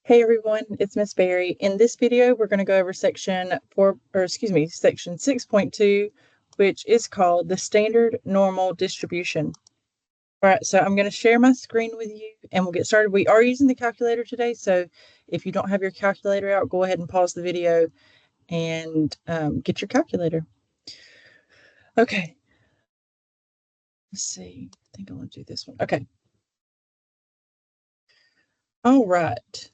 Hey everyone, it's Miss Berry. In this video, we're going to go over section 6.2, which is called the standard normal distribution. All right, so I'm going to share my screen with you and we'll get started. We are using the calculator today, so if you don't have your calculator out, go ahead and pause the video and get your calculator. Okay. Let's see. I think I want to do this one. Okay. All right.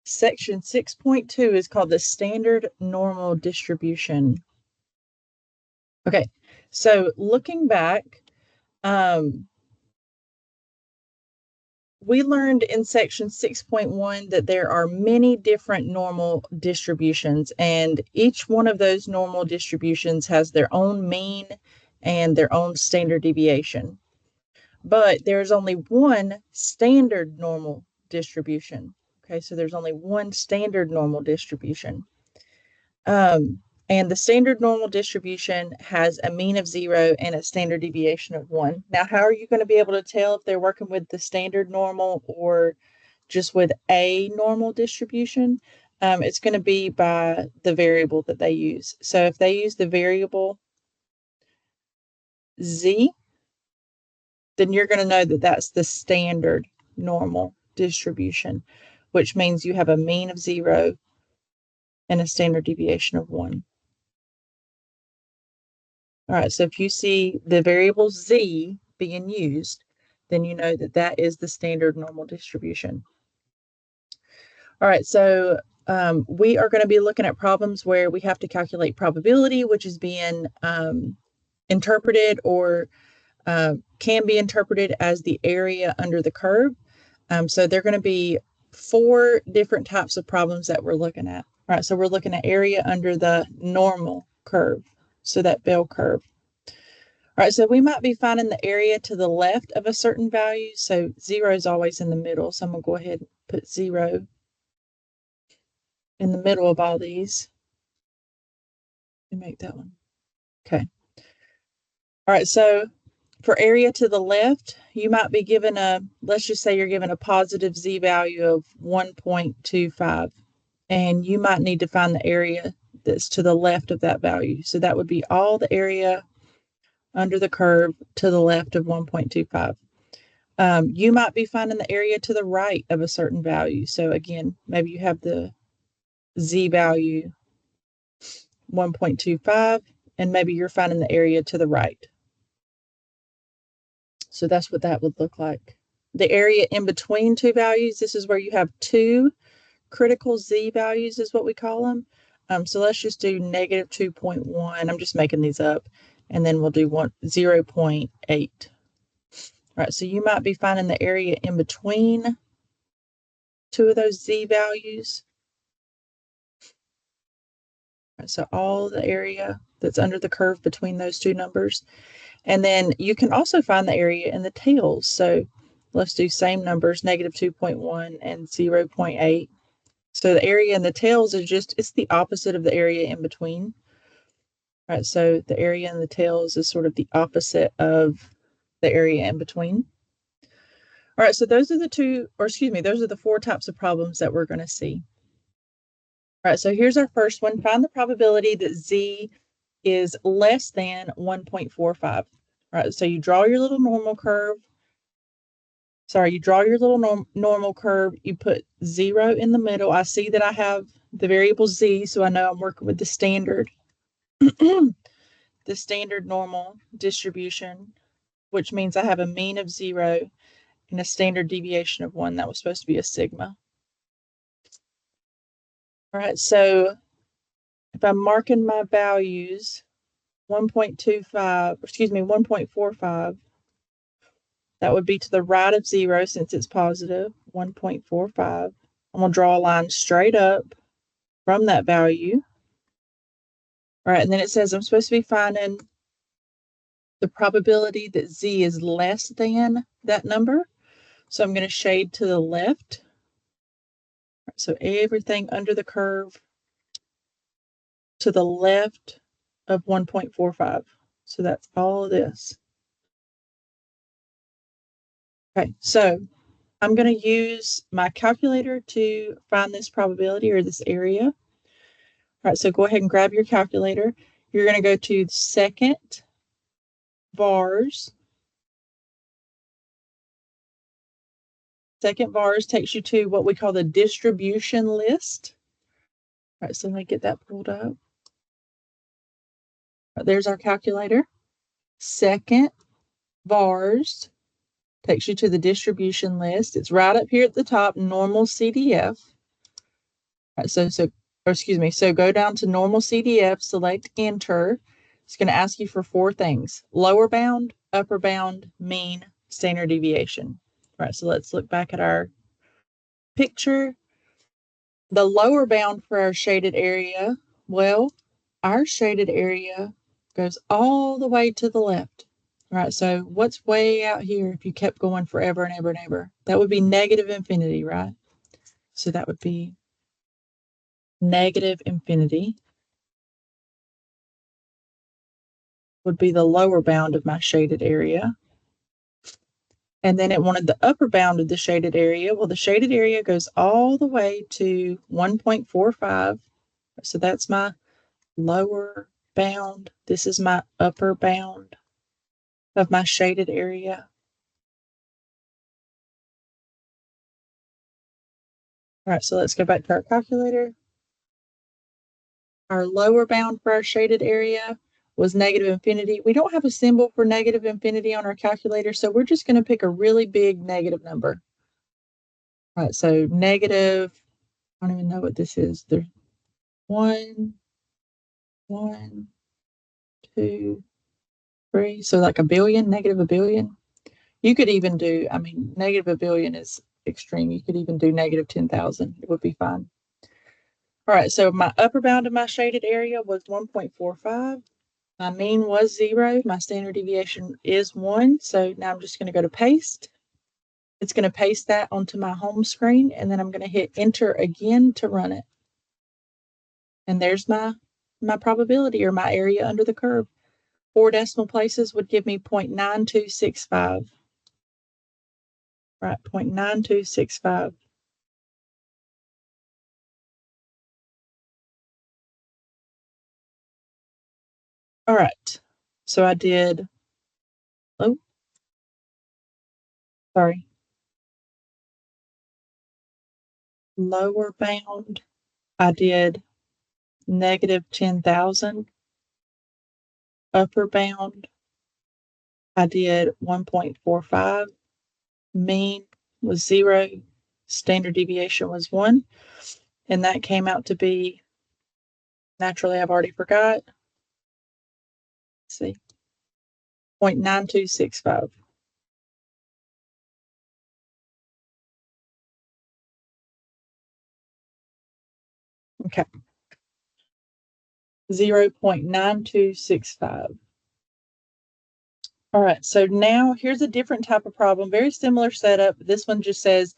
Section 6.2 is called the standard normal distribution. Okay, so looking back, we learned in section 6.1 that there are many different normal distributions, and each one of those normal distributions has their own mean and their own standard deviation. But there's only one standard normal distribution. Okay, so there's only one standard normal distribution. And the standard normal distribution has a mean of 0 and a standard deviation of 1. Now, how are you going to be able to tell if they're working with the standard normal or just with a normal distribution? It's going to be by the variable that they use. So if they use the variable z, then you're going to know that that's the standard normal distribution, which means you have a mean of 0 and a standard deviation of 1. All right, so if you see the variable z being used, then you know that that is the standard normal distribution. All right, so we are going to be looking at problems where we have to calculate probability, which is being interpreted or can be interpreted as the area under the curve. So they're going to be 4 different types of problems that we're looking at. All right, so we're looking at area under the normal curve, so that bell curve. All right, so we might be finding the area to the left of a certain value. So 0 is always in the middle. So I'm going to go ahead and put 0 in the middle of all these. And make that one. Okay. All right, so for area to the left, you might be given let's just say you're given a positive z value of 1.25. And you might need to find the area that's to the left of that value. So that would be all the area under the curve to the left of 1.25. You might be finding the area to the right of a certain value. So again, maybe you have the z value 1.25, and maybe you're finding the area to the right. So that's what that would look like. The area in between two values, this is where you have 2 critical z values is what we call them. So let's just do negative 2.1. I'm just making these up. And then we'll do 0.8. All right, so you might be finding the area in between 2 of those z values. All right, so all the area that's under the curve between those 2 numbers. And then you can also find the area in the tails. So let's do same numbers, negative 2.1 and 0.8. So the area in the tails is it's the opposite of the area in between. All right, so the area in the tails is sort of the opposite of the area in between. All right, so those are the 4 types of problems that we're going to see. All right, so here's our first one. Find the probability that z is less than 1.45. All right, so you draw your little normal curve. You draw your little normal curve. You put 0 in the middle. I see that I have the variable z, so I know I'm working with the standard, the standard normal distribution, which means I have a mean of 0 and a standard deviation of 1. That was supposed to be a sigma. All right, so if I'm marking my values, 1.45, that would be to the right of 0 since it's positive, 1.45. I'm going to draw a line straight up from that value. All right, and then it says I'm supposed to be finding the probability that z is less than that number. So I'm going to shade to the left. So everything under the curve to the left of 1.45. So that's all of this. Okay, so I'm going to use my calculator to find this probability or this area. All right, so go ahead and grab your calculator. You're going to go to second vars. Second vars takes you to what we call the distribution list. All right, so let me get that pulled up. Right, there's our calculator. Second vars takes you to the distribution list. It's right up here at the top, normal CDF. Right, so go down to normal CDF, select enter. It's going to ask you for 4 things: lower bound, upper bound, mean, standard deviation. All right, so let's look back at our picture. The lower bound for our shaded area, well, our shaded area goes all the way to the left. All right, so what's way out here if you kept going forever and ever and ever? That would be negative infinity, right? So that would be negative infinity would be the lower bound of my shaded area. And then it wanted the upper bound of the shaded area. Well, the shaded area goes all the way to 1.45. So that's my lower bound. This is my upper bound of my shaded area. All right, so let's go back to our calculator. Our lower bound for our shaded area was negative infinity. We don't have a symbol for negative infinity on our calculator, so we're just going to pick a really big negative number. All right, so negative, I don't even know what this is. There's 1, 2, 3. So like a billion, negative a billion. You could even do, I mean, negative a billion is extreme. You could even do negative 10,000. It would be fine. All right, so my upper bound of my shaded area was 1.45. My mean was 0. My standard deviation is 1. So now I'm just going to go to paste. It's going to paste that onto my home screen, and then I'm going to hit enter again to run it. And there's my probability, or my area under the curve. 4 decimal places would give me 0.9265. Right, 0.9265. All right, so I did, oh, sorry, lower bound, I did negative 10,000. Upper bound, I did 1.45. Mean was 0. Standard deviation was 1. And that came out to be, naturally, I've already forgot. Let's see, 0.9265. Okay. 0.9265. All right, so now here's a different type of problem, very similar setup. This one just says,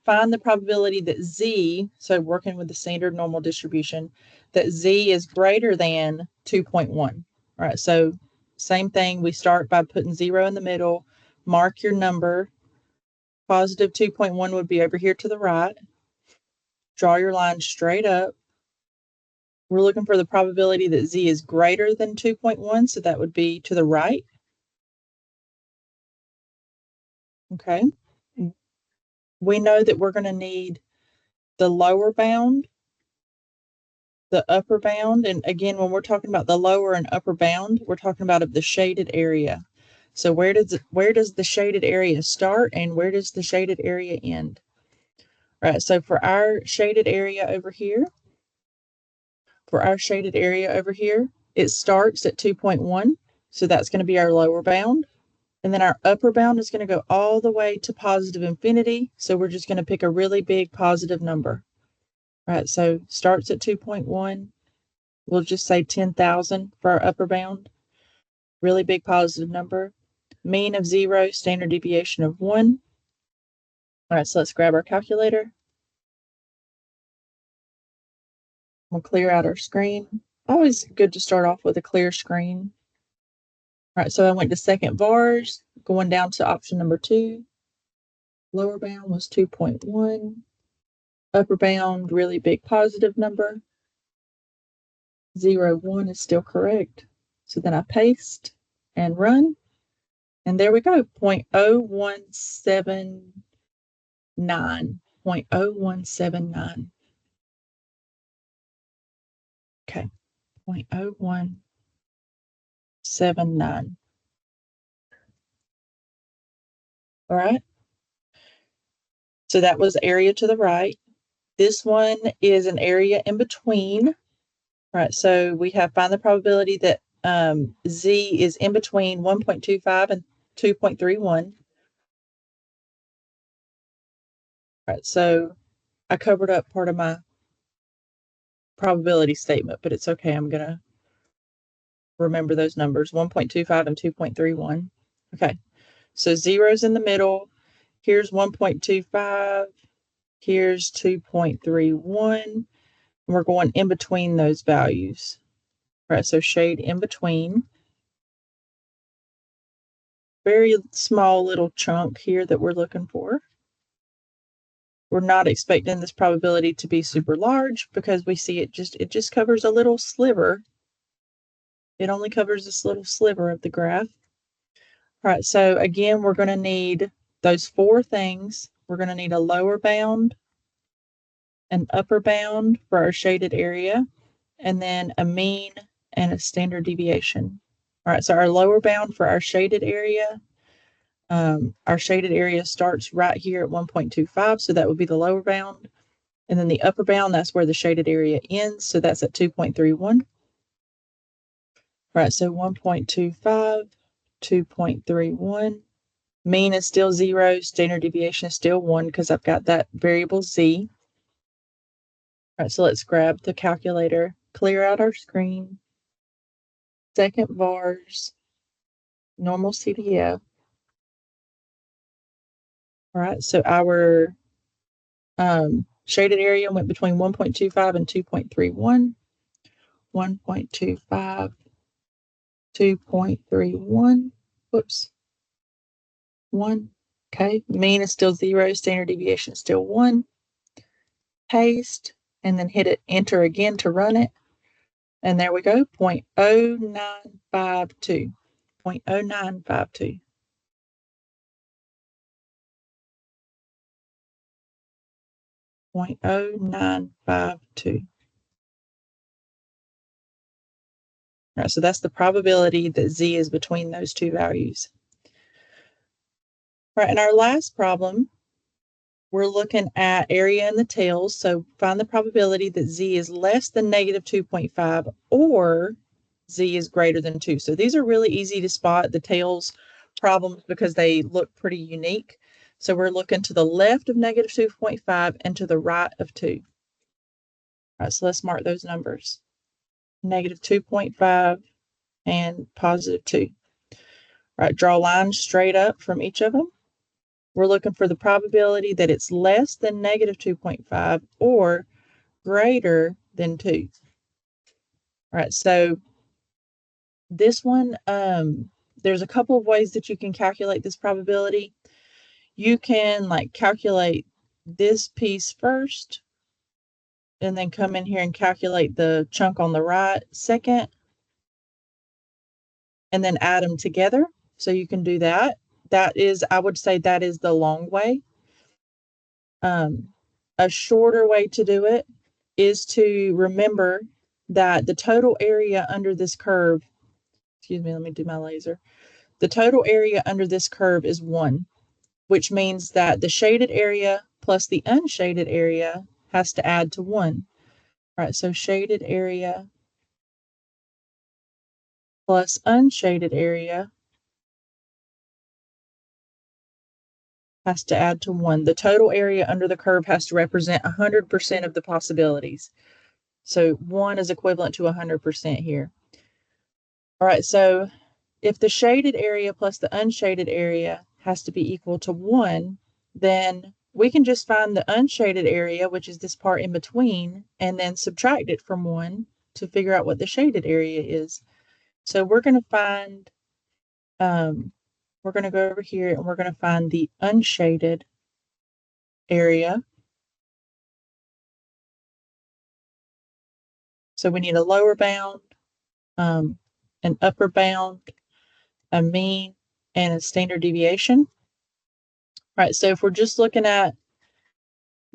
find the probability that Z, so working with the standard normal distribution, that Z is greater than 2.1. All right, so same thing. We start by putting 0 in the middle, mark your number. Positive 2.1 would be over here to the right. Draw your line straight up. We're looking for the probability that Z is greater than 2.1, so that would be to the right. Okay. We know that we're going to need the lower bound, the upper bound. And again, when we're talking about the lower and upper bound, we're talking about of the shaded area. So where does the shaded area start and where does the shaded area end? All right, so for our shaded area over here, it starts at 2.1. So that's going to be our lower bound. And then our upper bound is going to go all the way to positive infinity. So we're just going to pick a really big positive number. All right, so starts at 2.1. We'll just say 10,000 for our upper bound. Really big positive number. Mean of 0, standard deviation of 1. All right, so let's grab our calculator. We'll clear out our screen. Always good to start off with a clear screen. All right, so I went to second vars, going down to option number 2. Lower bound was 2.1. Upper bound, really big positive number. 0.1 is still correct. So then I paste and run. And there we go, 0.0179. 0.0179. Okay, 0.0179. All right. So that was area to the right. This one is an area in between. All right. So we have find the probability that Z is in between 1.25 and 2.31. All right. So I covered up part of my probability statement, but it's okay. I'm going to remember those numbers, 1.25 and 2.31. Okay. So zero's in the middle. Here's 1.25. Here's 2.31. We're going in between those values. All right, so shade in between. Very small little chunk here that we're looking for. We're not expecting this probability to be super large because we see it just covers a little sliver. It only covers this little sliver of the graph. All right, so again, we're going to need those four things. We're going to need a lower bound, an upper bound for our shaded area, and then a mean and a standard deviation. All right, so our lower bound for our shaded area starts right here at 1.25, so that would be the lower bound. And then the upper bound, that's where the shaded area ends, so that's at 2.31. All right, so 1.25, 2.31. Mean is still 0, standard deviation is still 1 because I've got that variable Z. All right, so let's grab the calculator, clear out our screen, second vars, normal CDF. All right, so our shaded area went between 1.25 and 2.31. 1.25, 2.31. Whoops. 1. Okay. Mean is still 0. Standard deviation is still 1. Paste, and then hit it, enter again to run it. And there we go, 0.0952. 0.0952. 0.0952. All right, so that's the probability that Z is between those two values. All right, in our last problem, we're looking at area in the tails. So find the probability that Z is less than negative 2.5 or Z is greater than 2. So these are really easy to spot, the tails problems, because they look pretty unique. So we're looking to the left of negative 2.5 and to the right of 2. All right, so let's mark those numbers. Negative 2.5 and positive 2. All right, draw lines straight up from each of them. We're looking for the probability that it's less than negative 2.5 or greater than 2. All right, so this one, there's a couple of ways that you can calculate this probability. You can calculate this piece first and then come in here and calculate the chunk on the right second and then add them together. So you can do that. That is, I would say that is the long way. A shorter way to do it is to remember that the total area under this curve, excuse me, let me do my laser. The total area under this curve is 1, which means that the shaded area plus the unshaded area has to add to 1. All right, so shaded area plus unshaded area has to add to 1. The total area under the curve has to represent 100% of the possibilities. So 1 is equivalent to 100% here. All right, so if the shaded area plus the unshaded area has to be equal to 1, then we can just find the unshaded area, which is this part in between, and then subtract it from 1 to figure out what the shaded area is. So we're going to find, we're going to go over here and we're going to find the unshaded area. So we need a lower bound, an upper bound, a mean, and a standard deviation. All right, so if we're just looking at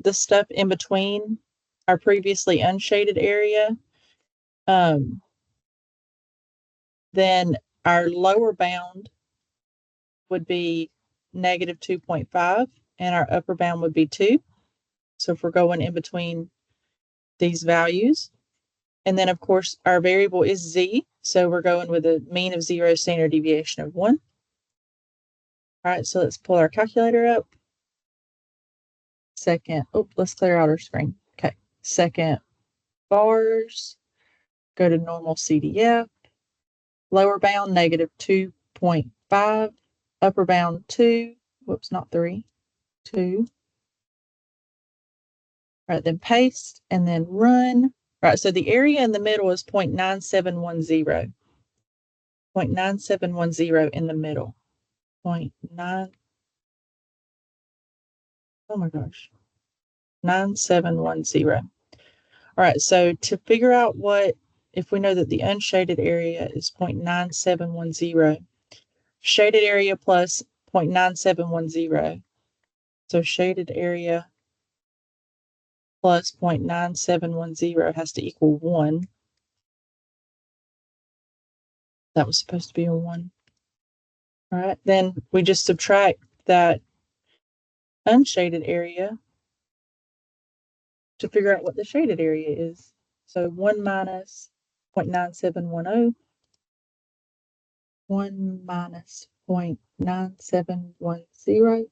the stuff in between our previously unshaded area, then our lower bound would be negative 2.5 and our upper bound would be 2. So if we're going in between these values, and then of course our variable is z, so we're going with a mean of 0, standard deviation of 1. All right, so let's pull our calculator up. Let's clear out our screen. Okay, second bars, go to normal CDF, lower bound negative 2.5, upper bound 2, whoops, not 3, 2. All right, then paste and then run. All right, so the area in the middle is 0.9710. 0.9710 in the middle. 0.9. Oh my gosh. 9710. All right, so to figure out if we know that the unshaded area is 0.9710, shaded area plus 0.9710. So shaded area plus 0.9710 has to equal 1. That was supposed to be a 1. All right, then we just subtract that unshaded area to figure out what the shaded area is. So 1 minus 0.9710, 1 minus 0.9710.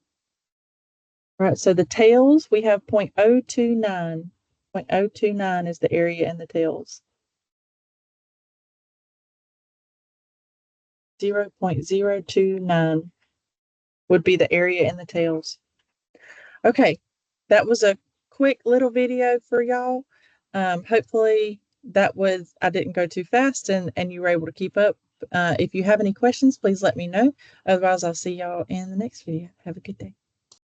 All right, so the tails, we have 0.029. 0.029 is the area in the tails. 0.029 would be the area in the tails. Okay, that was a quick little video for y'all. Hopefully I didn't go too fast and you were able to keep up. If you have any questions, please let me know. Otherwise, I'll see y'all in the next video. Have a good day.